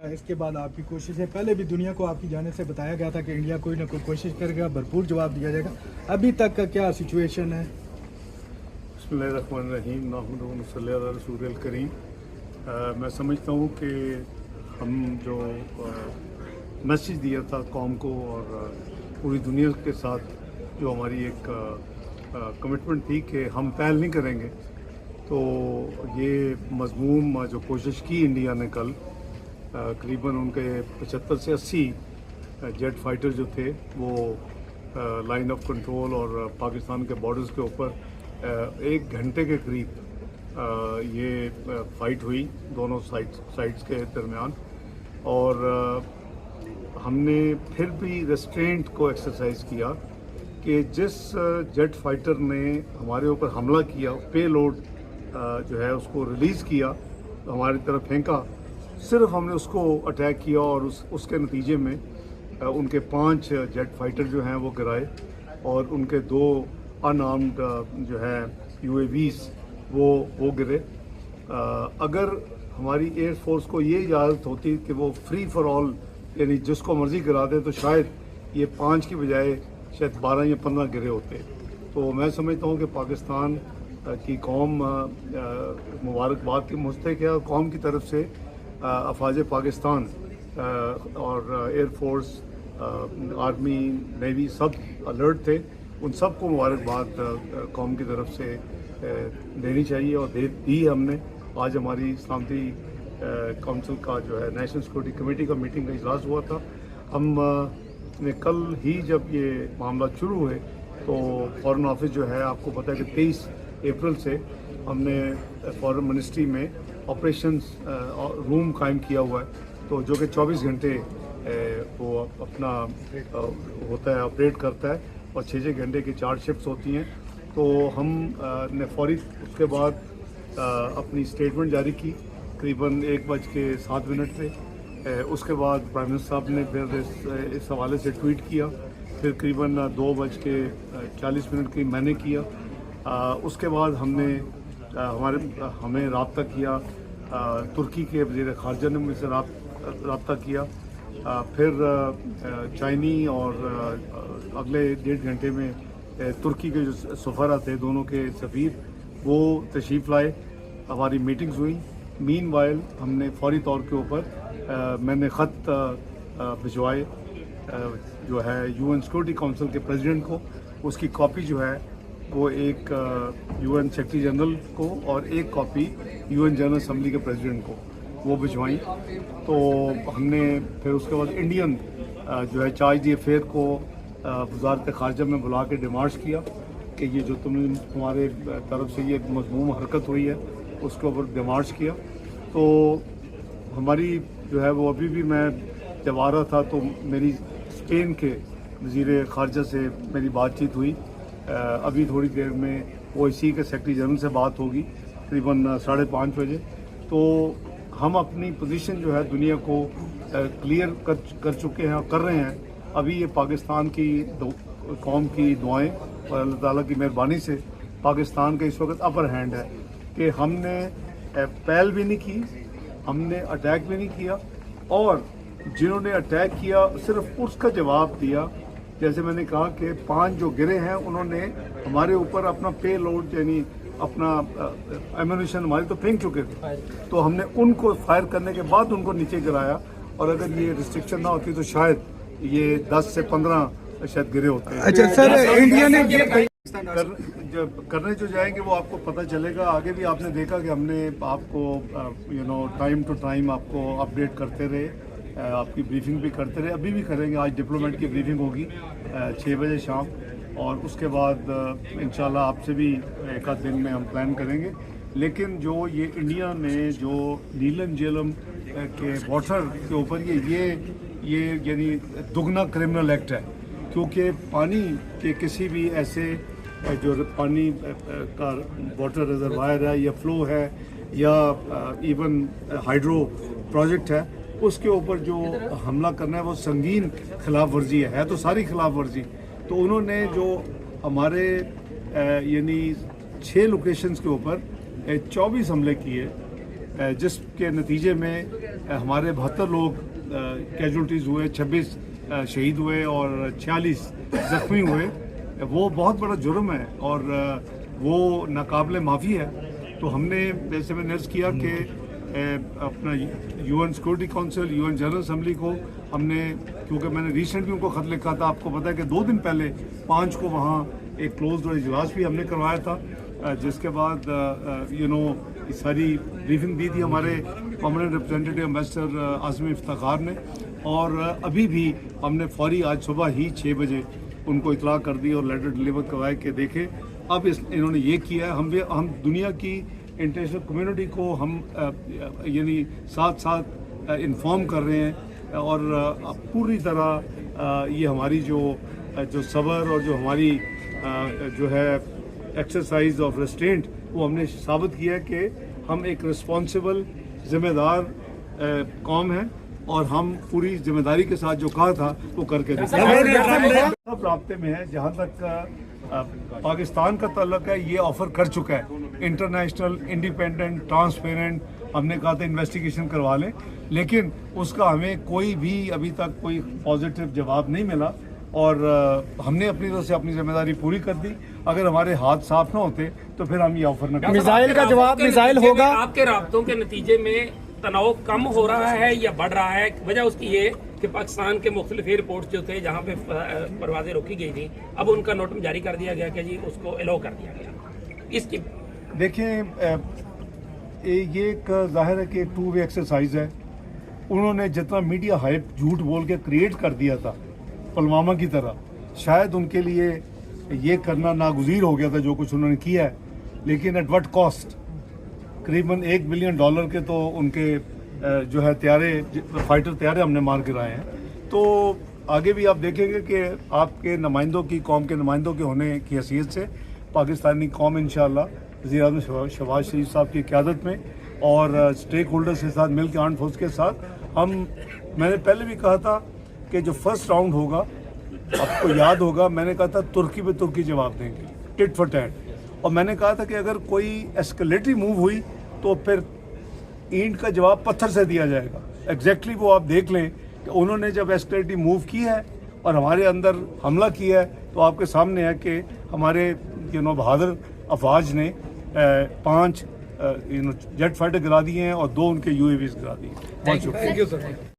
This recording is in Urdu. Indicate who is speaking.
Speaker 1: اس کے بعد آپ کی کوششیں پہلے بھی دنیا کو آپ کی جانب سے بتایا گیا تھا کہ انڈیا کوئی نہ کوئی کوشش کرے گا, بھرپور جواب دیا جائے گا. ابھی تک کا کیا سچویشن ہے؟
Speaker 2: بسم اللہ الرحمن الرحیم. نحمدہ و نصلی علی رسول الکریم. میں سمجھتا ہوں کہ ہم جو میسیج دیا تھا قوم کو اور پوری دنیا کے ساتھ جو ہماری ایک کمٹمنٹ تھی کہ ہم پہل نہیں کریں گے, تو یہ مضموم جو کوشش کی انڈیا نے کل, قریباً ان کے 75 سے 80 جیٹ فائٹر جو تھے وہ لائن آف کنٹرول اور پاکستان کے بارڈرز کے اوپر 1 گھنٹے کے قریب یہ فائٹ ہوئی دونوں سائڈس کے درمیان. اور ہم نے پھر بھی ریسٹرینٹ کو ایکسرسائز کیا کہ جس جیٹ فائٹر نے ہمارے اوپر حملہ کیا, پے لوڈ جو ہے اس کو ریلیز کیا, ہماری طرف پھینکا, صرف ہم نے اس کو اٹیک کیا اور اس کے نتیجے میں ان کے 5 جیٹ فائٹر جو ہیں وہ گرائے اور ان کے 2 ان آرمڈ جو ہے UAVs وہ گرے. اگر ہماری ایئر فورس کو یہ اجازت ہوتی کہ وہ فری فار آل یعنی جس کو مرضی گرا دیں, تو شاید یہ 5 کی بجائے شاید 12 یا 15 گرے ہوتے. تو میں سمجھتا ہوں کہ پاکستان کی قوم مبارکباد کی مستحق ہے, اور قوم کی طرف سے افواج پاکستان اور ایئر فورس, آرمی, نیوی سب الرٹ تھے. ان سب کو مبارکباد قوم کی طرف سے دینی چاہیے اور دی ہم نے. آج ہماری سلامتی کونسل کا جو ہے نیشنل سیکورٹی کمیٹی کا میٹنگ کا اجلاس ہوا تھا. ہم نے کل ہی جب یہ معاملات شروع ہوئے تو فارن آفس جو ہے, آپ کو پتہ ہے کہ 23 اپریل سے ہم نے فارن منسٹری میں آپریشنز روم قائم کیا ہوا ہے, تو جو کہ 24 گھنٹے وہ اپنا ہوتا ہے, آپریٹ کرتا ہے, اور 6 گھنٹے کی 4 شفٹس ہوتی ہیں. تو ہم نے فوری اس کے بعد اپنی اسٹیٹمنٹ جاری کی قریباً 1:07 پہ. اس کے بعد پرائم منسٹر صاحب نے پھر اس حوالے سے ٹویٹ کیا, پھر قریباً 2:40 کی میں نے کیا. اس کے بعد ہم نے ہمیں رابطہ کیا, ترکی کے وزیر خارجہ نے مجھ سے رابطہ کیا, پھر چائنی, اور اگلے 1.5 گھنٹے میں ترکی کے جو سفراء تھے, دونوں کے سفیر, وہ تشریف لائے, ہماری میٹنگز ہوئی. مین وائل ہم نے فوری طور کے اوپر میں نے خط بھجوائے جو ہے UN سیکورٹی کونسل کے پریزیڈنٹ کو. اس کی کاپی جو ہے وہ ایک UN سیکرٹری جنرل کو اور ایک کاپی UN جنرل اسمبلی کے پریزیڈنٹ کو وہ بھجوائیں. تو ہم نے پھر اس کے بعد انڈین جو ہے چارج دی افیئر کو وزارت خارجہ میں بلا کے ڈیمانڈس کیا کہ یہ جو تمہارے طرف سے یہ مذموم حرکت ہوئی ہے اس کے اوپر ڈیمانڈس کیا. تو ہماری جو ہے وہ ابھی بھی, میں جب آ رہا تھا تو میری اسپین کے وزیر خارجہ سے میری بات چیت ہوئی. ابھی تھوڑی دیر میں OIC کے سیکرٹری جنرل سے بات ہوگی تقریباً 5:30 بجے. تو ہم اپنی پوزیشن جو ہے دنیا کو کلیئر کر چکے ہیں اور کر رہے ہیں. ابھی یہ پاکستان کی قوم کی دعائیں اور اللہ تعالیٰ کی مہربانی سے پاکستان کا اس وقت اپر ہینڈ ہے کہ ہم نے پہل بھی نہیں کی, ہم نے اٹیک بھی نہیں کیا, اور جنہوں نے اٹیک کیا صرف اس کا جواب دیا. جیسے میں نے کہا کہ 5 جو گرے ہیں انہوں نے ہمارے اوپر اپنا پے لوڈ یعنی اپنا ایمونیشن ہماری تو پھینک چکے تھے, تو ہم نے ان کو فائر کرنے کے بعد ان کو نیچے گرایا. اور اگر یہ ریسٹرکشن نہ ہوتی تو شاید یہ 10 سے 15 شاید گرے ہوتے ہیں.
Speaker 1: اچھا سر, انڈیا نے
Speaker 2: کرنے جو جائیں گے وہ آپ کو پتہ چلے گا. آگے بھی آپ نے دیکھا کہ ہم نے آپ کو ٹائم ٹو ٹائم آپ کو اپڈیٹ کرتے رہے, آپ کی بریفنگ بھی کرتے رہے, ابھی بھی کریں گے. آج ڈپلومیٹ کی بریفنگ ہوگی 6 بجے شام, اور اس کے بعد انشاءاللہ آپ سے بھی ایک آدھ دن میں ہم پلان کریں گے. لیکن جو یہ انڈیا نے جو نیلم جیلم کے واٹر کے اوپر یہ یعنی دگنا کرمنل ایکٹ ہے, کیونکہ پانی کے کسی بھی ایسے جو پانی کا واٹر ریزروائر ہے یا فلو ہے یا ایون ہائیڈرو پروجیکٹ ہے, اس کے اوپر جو حملہ کرنا ہے وہ سنگین خلاف ورزی ہے تو ساری خلاف ورزی. تو انہوں نے جو ہمارے یعنی 6 لوکیشنز کے اوپر 24 حملے کیے جس کے نتیجے میں ہمارے 72 لوگ کیجولٹیز ہوئے، 26 شہید ہوئے اور 46 زخمی ہوئے، وہ بہت بڑا جرم ہے اور وہ ناقابل معافی ہے۔ تو ہم نے، جیسے میں نے عرض کیا کہ اپنا UN security council, UN general assembly کو ہم نے، کیونکہ میں نے ریسنٹلی ان کو خط لکھا تھا، آپ کو پتا ہے کہ 2 دن پہلے 5 کو وہاں ایک کلوز ڈور اجلاس بھی ہم نے کروایا تھا، جس کے بعد ساری بریفنگ دی تھی ہمارے پرماننٹ ریپرزینٹیٹیو امبیسڈر اعظم افتخار نے، اور ابھی بھی ہم نے فوری آج صبح ہی 6 بجے ان کو اطلاع کر دی اور لیٹر ڈلیور کروائے کہ دیکھیں اب انہوں نے یہ کیا ہے۔ ہم دنیا کی انٹرنیشنل کمیونٹی کو ہم یعنی ساتھ ساتھ انفارم کر رہے ہیں، اور پوری طرح یہ ہماری جو صبر اور جو ہماری جو ہے ایکسرسائز آف ریسٹرینٹ، وہ ہم نے ثابت کیا ہے کہ ہم ایک رسپانسبل ذمہ دار قوم ہیں، اور ہم پوری ذمہ داری کے ساتھ جو کہا تھا وہ کر کے سب رابطے میں ہے۔ جہاں تک پاکستان کا تعلق ہے، یہ آفر کر چکا ہے انٹرنیشنل انڈیپینڈنٹ ٹرانسپیرنٹ، ہم نے کہا تھا انویسٹیگیشن کروا لیں، لیکن اس کا ہمیں کوئی بھی ابھی تک کوئی پازیٹیو جواب نہیں ملا، اور ہم نے اپنی طرف سے اپنی ذمہ داری پوری کر دی۔ اگر ہمارے ہاتھ صاف نہ ہوتے تو پھر ہم یہ آفر نہ کرتے۔
Speaker 3: میزائل کا جواب میزائل ہوگا۔
Speaker 4: آپ کے رابطوں کے نتیجے میں تناؤ کم ہو رہا ہے یا بڑھ رہا ہے؟ وجہ اس کی یہ کہ پاکستان کے مختلف ایئرپورٹس جو تھے جہاں پہ پروازیں روکی گئی تھیں، اب ان کا نوٹم جاری کر دیا گیا کہ جی اس کو الاؤ کر دیا گیا۔ اس کی
Speaker 2: دیکھیں، یہ ایک ظاہر ہے کہ 2 وے ایکسرسائز ہے۔ انہوں نے جتنا میڈیا ہائپ جھوٹ بول کے کریٹ کر دیا تھا پلوامہ کی طرح، شاید ان کے لیے یہ کرنا ناگزیر ہو گیا تھا جو کچھ انہوں نے کیا ہے، لیکن ایٹ وٹ کاسٹ؟ قریباً $1 بلین کے تو ان کے جو ہے فائٹر طیارے ہم نے مار کے لائے ہیں۔ تو آگے بھی آپ دیکھیں گے کہ آپ کے نمائندوں کی، قوم کے نمائندوں کے ہونے کی حیثیت سے پاکستانی قوم انشاءاللہ وزیر اعظم شہباز شریف صاحب کی قیادت میں اور اسٹیک ہولڈرز کے ساتھ مل کے، آرمڈ فورس کے ساتھ، میں نے پہلے بھی کہا تھا کہ جو فرسٹ راؤنڈ ہوگا، آپ کو یاد ہوگا میں نے کہا تھا ترکی پہ ترکی جواب دیں گے، ٹٹ فار ٹیٹ، اور میں نے کہا تھا کہ اگر کوئی ایسکلیٹری موو ہوئی تو پھر اینٹ کا جواب پتھر سے دیا جائے گا۔ ایگزیکٹلی وہ آپ دیکھ لیں کہ انہوں نے جب ایسکلیٹری موو کی ہے اور ہمارے اندر حملہ کیا ہے، تو آپ کے سامنے ہے کہ ہمارے بہادر افواج نے 5 جیٹ فائٹر گرا دیے ہیں اور 2 ان کے UAVs گرا دیے ہیں۔ بہت شکریہ۔